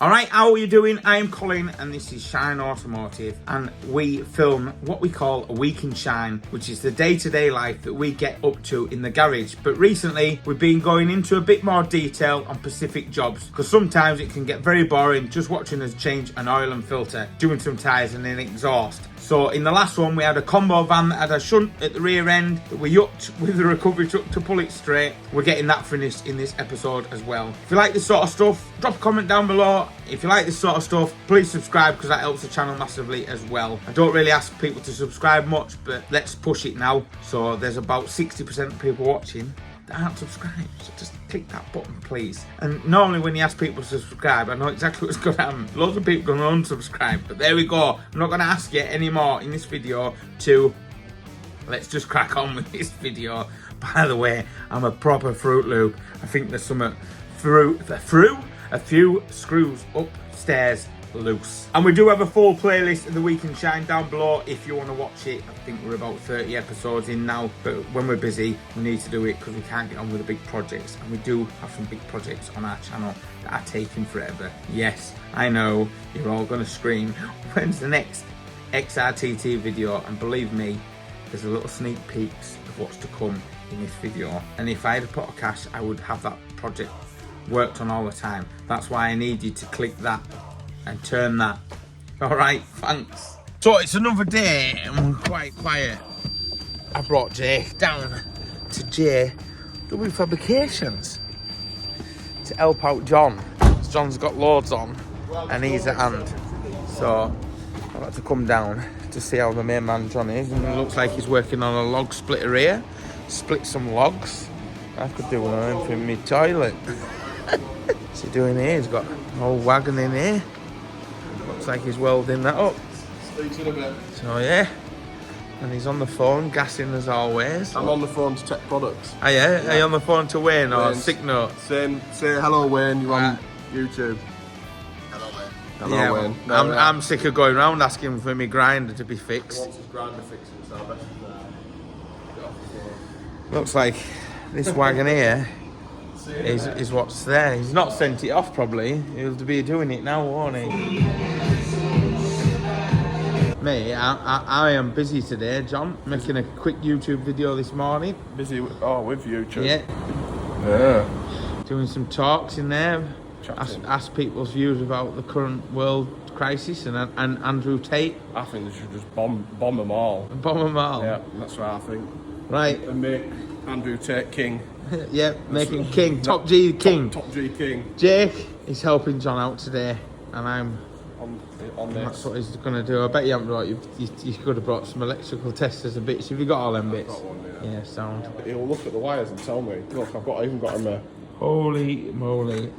Alright, how are you doing? I am Colin and this is Shineautomotive, and we film what we call a week in Shine, which is the day-to-day life that we get up to in the garage. But recently we've been going into a bit more detail on specific jobs, because sometimes it can get very boring just watching us change an oil and filter, doing some tyres and an exhaust. So in the last one we had a combo van that had a shunt at the rear end that we yucked with the recovery truck to pull it straight. We're getting that finished in this episode as well. If you like this sort of stuff, drop a comment down below. If you like this sort of stuff, please subscribe, because that helps the channel massively as well. I don't really ask people to subscribe much, but let's push it now. So there's about 60% of people watching that aren't subscribed, so just click that button please. And normally when you ask people to subscribe, I know exactly what's going to happen. Loads of people are going to unsubscribe, but there we go. I'm not going to ask you anymore in this video to... Let's just crack on with this video. By the way, I'm a proper Fruit Loop. I think there's some a few screws upstairs loose. And we do have a full playlist of the Week in Shine down below if you want to watch it. I think we're about 30 episodes in now, but when we're busy we need to do it because we can't get on with the big projects, and we do have some big projects on our channel that are taking forever. Yes, I know, you're all going to scream, when's the next XRTT video? And believe me, there's a little sneak peeks of what's to come in this video, and if I had a pot of cash I would have that project worked on all the time. That's why I need you to click that and turn that. Alright, thanks. So it's another day and we're quite quiet. I brought Jay down to JW Fabrications to help out John. John's got loads on and he's at hand. So I've had to come down to see how the main man John is, and it looks like he's working on a log splitter here. Split some logs. I could do one of them for my toilet. What's he doing here? He's got an old wagon in here. Looks like he's welding that up. Speaks in a bit. So yeah, and he's on the phone, gassing as always. I'm on the phone to TEC Products. Oh yeah? Are you on the phone to Wayne or Wayne's. Sick Note? Say hello Wayne, you're on YouTube. Hello Wayne. Hello Yeah, Wayne. I'm sick of going around asking for my grinder to be fixed. He wants his grinder fixing, so I bet Looks like this wagon here is what's there. He's not sent it off probably. He'll be doing it now, won't he? Mate, I am busy today, John. Making a quick YouTube video this morning. busy with YouTube. Yeah. Yeah. Doing some talks in there. Ask people's views about the current world crisis and Andrew Tate. I think they should just bomb them all. Bomb them all. Yeah, that's what I think. Right. And make Andrew Tate king. Yeah, making king. Top G king. Top G king. Jake is helping John out today, and I'm on this. that's what he's going to do. I bet you haven't brought you could have brought some electrical testers and bits. Have you got all them bits? I've got one, yeah, sound. He'll look at the wires and tell me. Look, I even got him a Holy moly.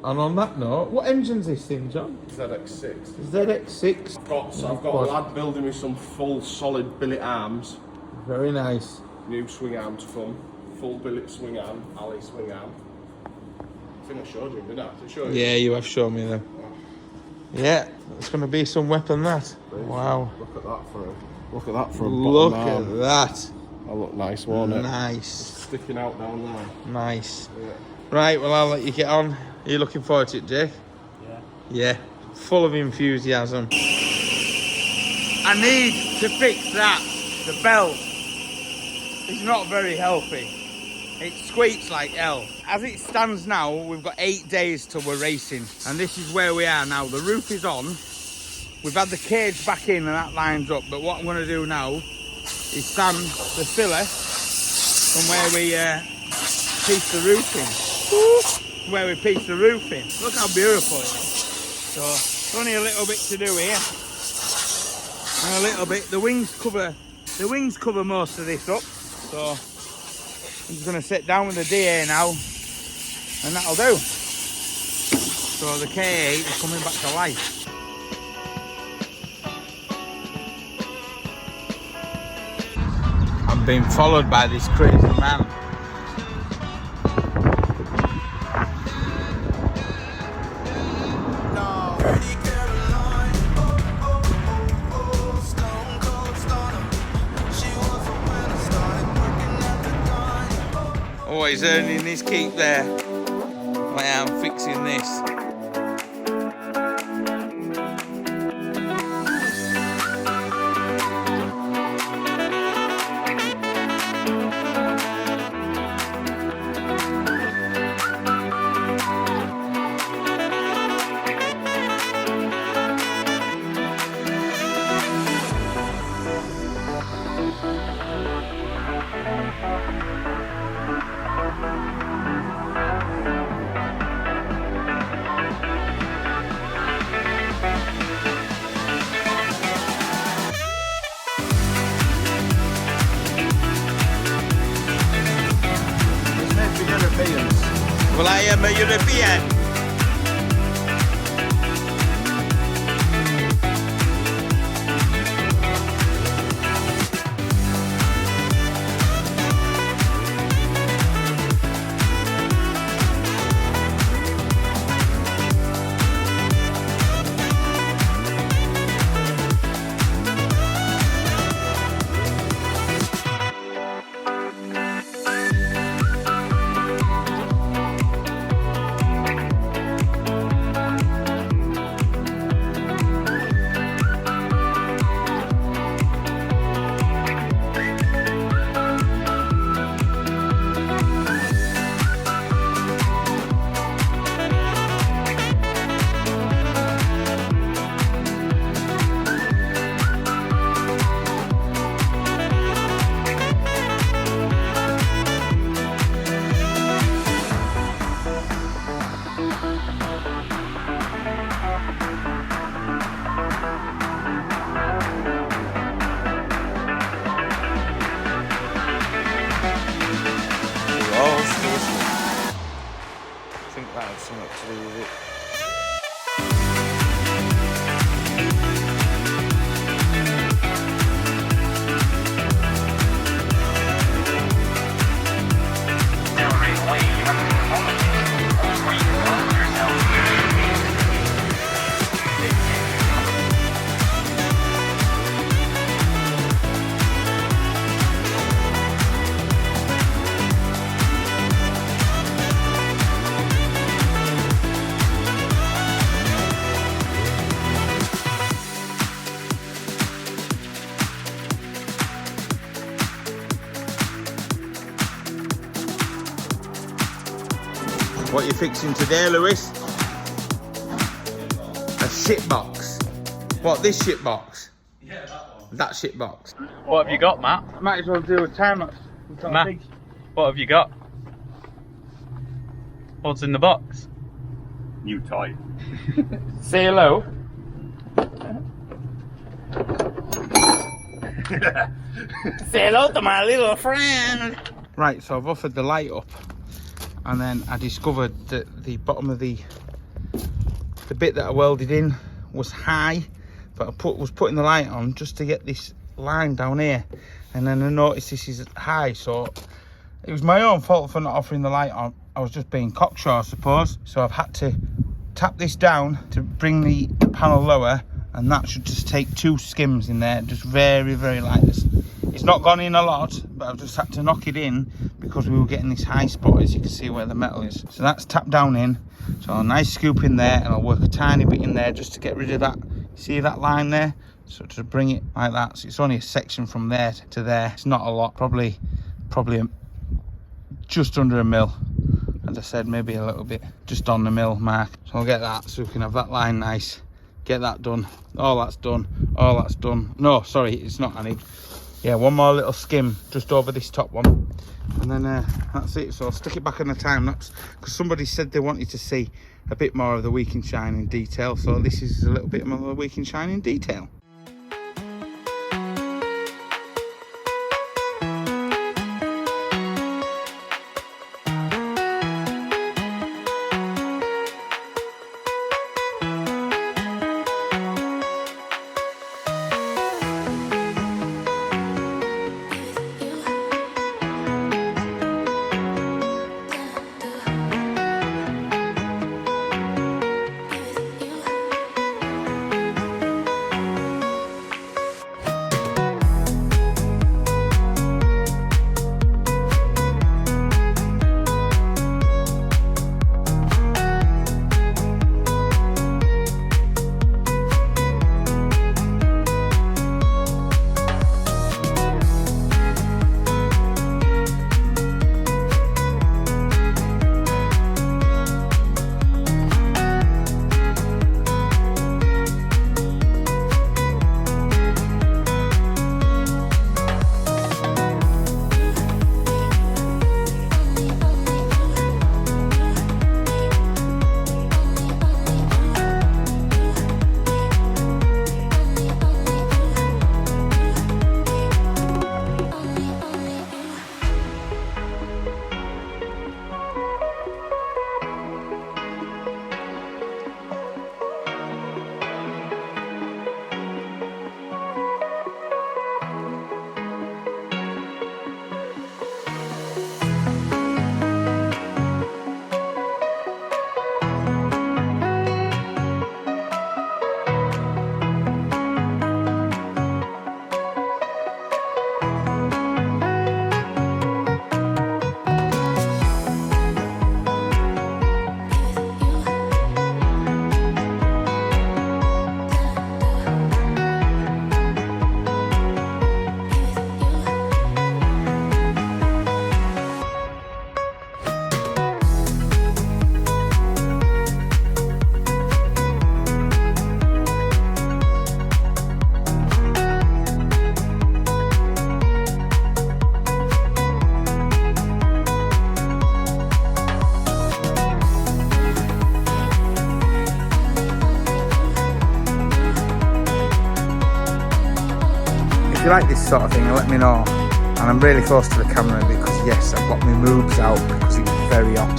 And on that note, what engine's this thing, John? ZX6. ZX6. I've got a lad building me some full solid billet arms. Very nice. New swing arms from full billet swing arm, alley swing arm. I think I showed you, didn't I? Did I show you? Yeah, you have shown me them. Yeah, it's going to be some weapon, that. Wow. Look at that for a Look bottom at that. That look nice, won't it? Nice. Sticking out down there. Nice. Yeah. Right, well, I'll let you get on. Are you looking forward to it, Jake? Yeah. Yeah. Full of enthusiasm. I need to fix that. The belt is not very healthy. It squeaks like hell. As it stands now, we've got 8 days till we're racing. And this is where we are now. The roof is on. We've had the cage back in and that lines up. But what I'm going to do now is sand the filler from where we piece the roof in. Where we piece the roof in. Look how beautiful it is. So, only a little bit to do here. And a little bit. The wings cover most of this up. So, I'm just going to sit down with the DA now. And that'll do. So the K8 is coming back to life. I'm being followed by this crazy man. Oh, he's earning his keep there. I am fixing this. Well, I am a European. Something to do with it. What are you fixing today, Lewis? A shit box. What, this shit box? Yeah, that one. That shit box. What have you got, Matt? I might as well do a time lapse. Matt, what have you got? What's in the box? New toy. Say hello. Say hello to my little friend. Right, so I've offered the light up, and then I discovered that the bottom of the bit that I welded in was high, but I was putting the light on just to get this line down here, and then I noticed this is high, so it was my own fault for not offering the light on. I was just being cocksure, I suppose. So I've had to tap this down to bring the panel lower, and that should just take 2 skims in there, just very, very light. It's not gone in a lot, but I've just had to knock it in because we were getting this high spot, as you can see where the metal is. So that's tapped down in, so a nice scoop in there, and I'll work a tiny bit in there just to get rid of that. See that line there? So to bring it like that, so it's only a section from there to there. It's not a lot, probably just under a mil. As I said, maybe a little bit just on the mil mark. So I'll get that so we can have that line nice. Get that done. All that's done. All that's done. No, sorry, it's not, Annie. Yeah, one more little skim just over this top one, and then that's it. So I'll stick it back on the time lapse because somebody said they wanted to see a bit more of the week in shine in detail. So this is a little bit more of the week in shine in detail. you like this sort of thing, let me know. And I'm really close to the camera because yes, I've got my moves out because it's very hot.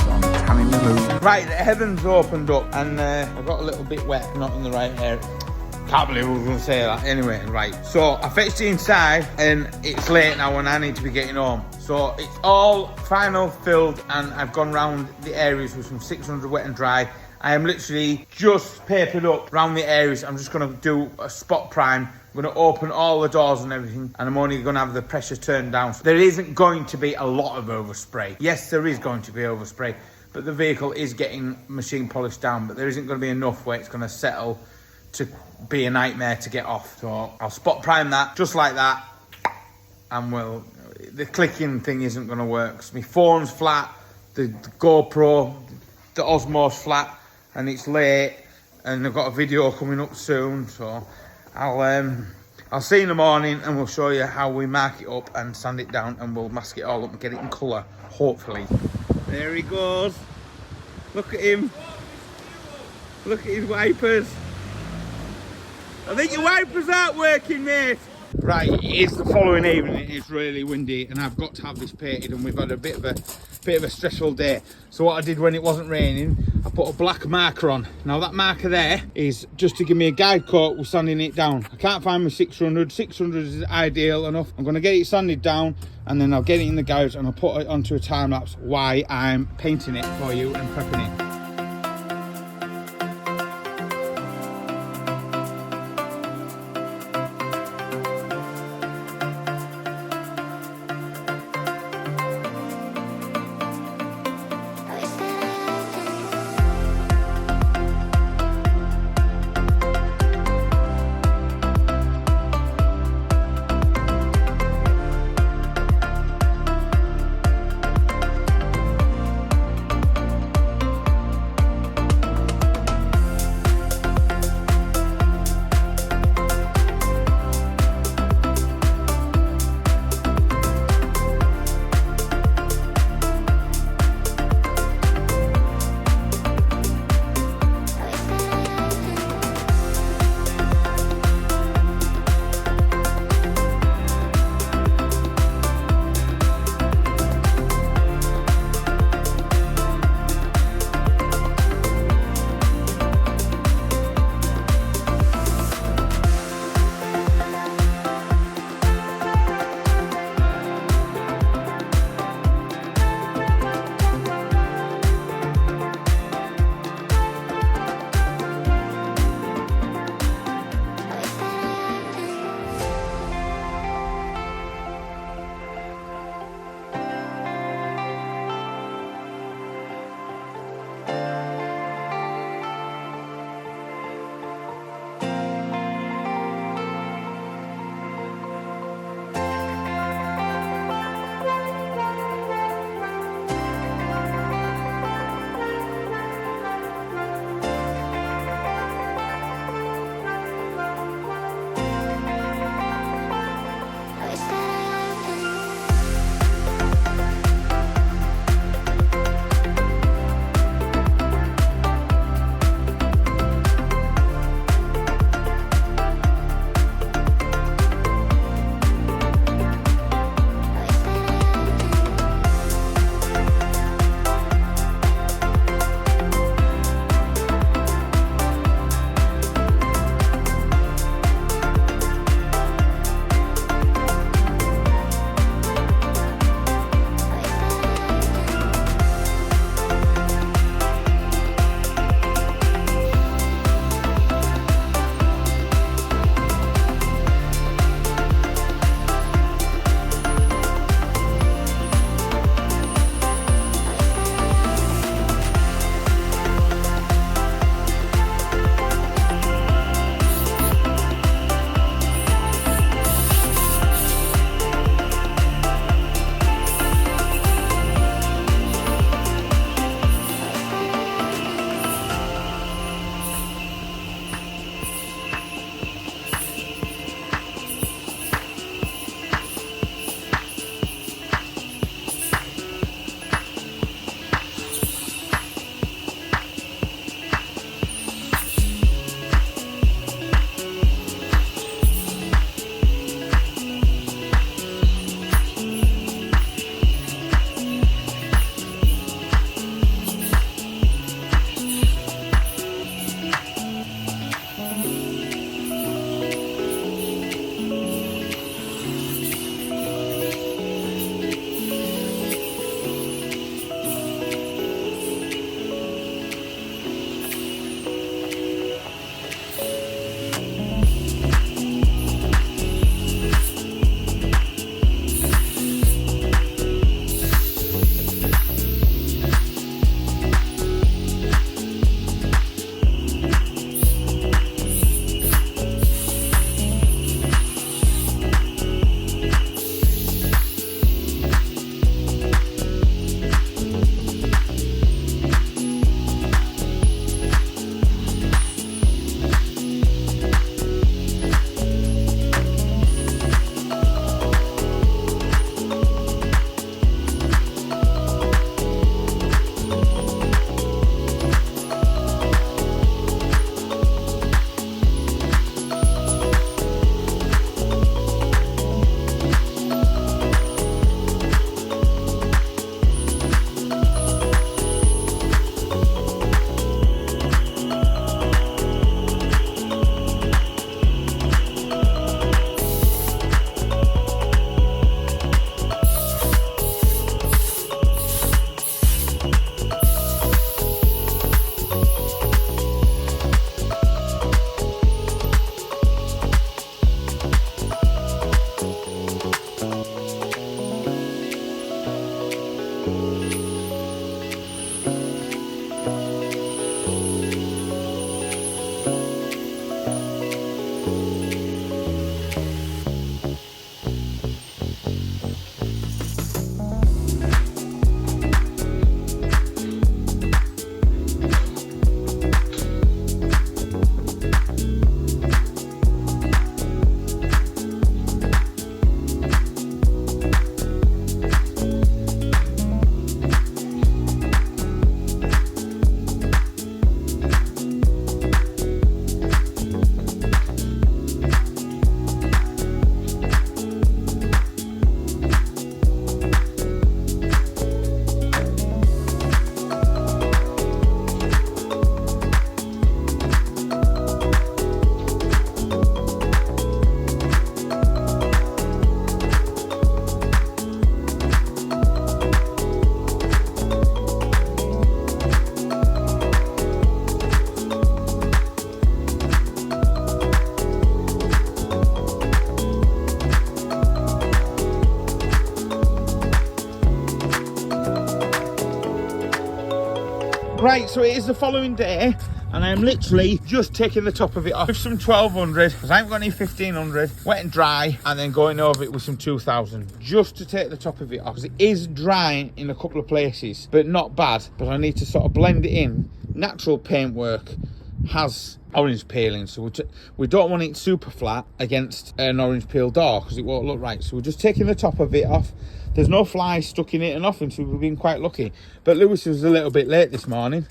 So I'm tanning my moves. Right, the heavens opened up and I got a little bit wet, not in the right area. Can't believe I was going to say that. Anyway, right. So I fetched it inside and it's late now and I need to be getting home. So it's all final filled and I've gone round the areas with some 600 wet and dry. I am literally just papered up around the areas. I'm just going to do a spot prime. I'm going to open all the doors and everything and I'm only going to have the pressure turned down. So there isn't going to be a lot of overspray. Yes, there is going to be overspray, but the vehicle is getting machine polished down, but there isn't going to be enough where it's going to settle to be a nightmare to get off. So I'll spot prime that just like that, and the clicking thing isn't going to work because my phone's flat, the GoPro, the Osmo's flat, and it's late, and I've got a video coming up soon. So I'll see you in the morning, and we'll show you how we mark it up and sand it down, and we'll mask it all up and get it in colour, hopefully. There he goes. Look at him. Look at his wipers. I think your wipers aren't working, mate. Right, it is the following evening. It is really windy and I've got to have this painted, and we've had a bit of a stressful day. So what I did when it wasn't raining, I put a black marker on. Now that marker there is just to give me a guide coat with sanding it down. I can't find my 600. 600 is ideal enough. I'm going to get it sanded down and then I'll get it in the garage and I'll put it onto a time lapse while I'm painting it for you and prepping it. Right, so it is the following day, and I'm literally just taking the top of it off with some 1200, because I haven't got any 1500, wet and dry, and then going over it with some 2000, just to take the top of it off, because it is dry in a couple of places, but not bad. But I need to sort of blend it in. Natural paintwork has orange peeling, so we don't want it super flat against an orange peel door, because it won't look right. So we're just taking the top of it off. There's no flies stuck in it or nothing, so we've been quite lucky. But Lewis was a little bit late this morning.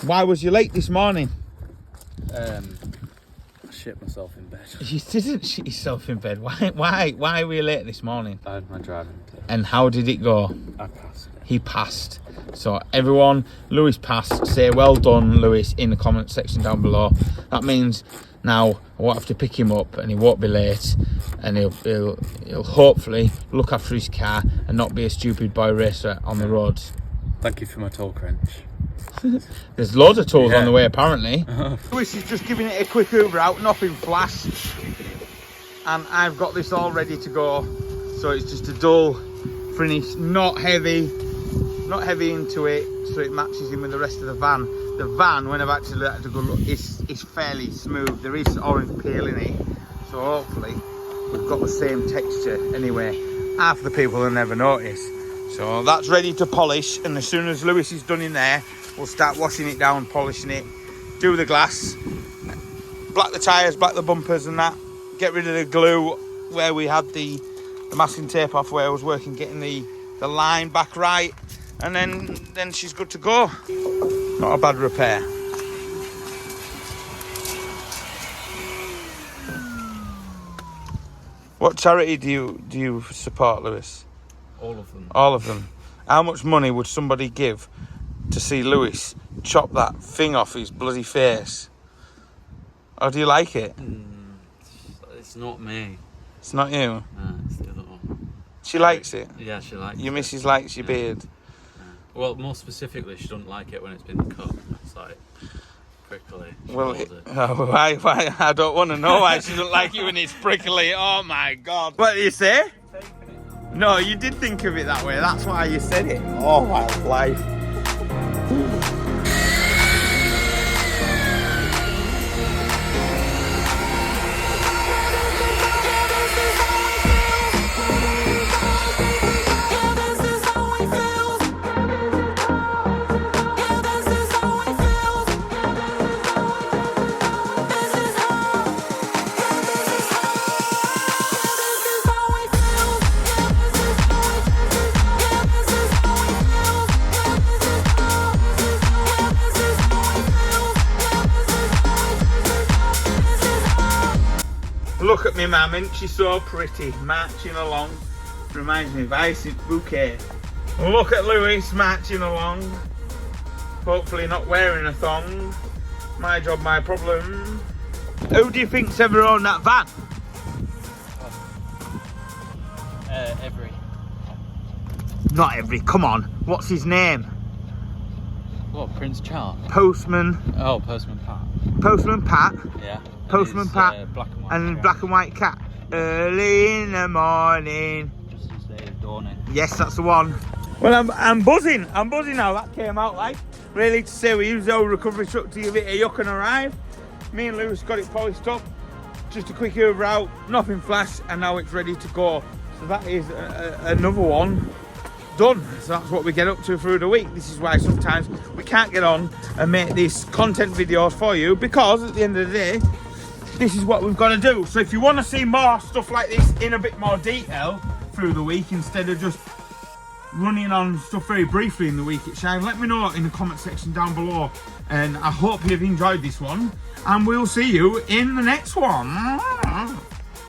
Why was you late this morning? I shit myself in bed. You didn't shit yourself in bed. Why were you late this morning? I had my driving test. And how did it go? I passed it. He passed. So everyone, Lewis passed. Say well done, Lewis, in the comment section down below. That means now I won't have to pick him up, and he won't be late, and he'll hopefully look after his car and not be a stupid boy racer on the roads. Thank you for my toll crunch. There's loads of tools on the way, apparently. Uh-huh. Lewis is just giving it a quick Uber out, nothing flash, and I've got this all ready to go. So it's just a dull finish, not heavy into it, so it matches in with the rest of the van. The van, when I've actually had a good look, is fairly smooth. There is orange peel in it, so hopefully we've got the same texture. Anyway, half the people will never notice. So that's ready to polish, and as soon as Lewis is done in there, we'll start washing it down, polishing it, do the glass, black the tyres, black the bumpers and that, get rid of the glue where we had the masking tape off where I was working, getting the line back right, and then she's good to go. Not a bad repair. What charity do you support, Lewis? All of them. All of them. How much money would somebody give to see Lewis chop that thing off his bloody face? Or do you like it? It's not me. It's not you? No, it's the other one. She likes it? Yeah, she likes it. Your missus likes your beard? Yeah. Well, more specifically, she doesn't like it when it's been cut. It's like prickly. She Well, loves it. why? I don't want to know why she doesn't like it when it's prickly. Oh my God. What do you say? No, you did think of it that way. That's why you said it. Oh, my life. Look at me, mum, isn't she so pretty? Marching along. Reminds me of Isis Bouquet. Look at Lewis marching along. Hopefully not wearing a thong. My job, my problem. Who do you think's ever owned that van? Every. Not every, come on. What's his name? What, Prince Charles? Postman. Oh, Postman Pat. Postman Pat. Yeah. Postman his, Pat. Black and white. And cat. black and white cat. Early in the morning. Just as they dawning. Yes, that's the one. Well, I'm buzzing. I'm buzzing now. That came out like really to say we used the old recovery truck to give it a yuck and arrive. Me and Lewis got it polished up. Just a quick over out, nothing flash, and now it's ready to go. So that is another one done. So that's what we get up to through the week. This is why sometimes we can't get on and make these content videos for you, because at the end of the day, this is what we've got to do. So if you want to see more stuff like this in a bit more detail through the week, instead of just running on stuff very briefly in the week at Shine, let me know in the comment section down below. And I hope you've enjoyed this one, and we'll see you in the next one.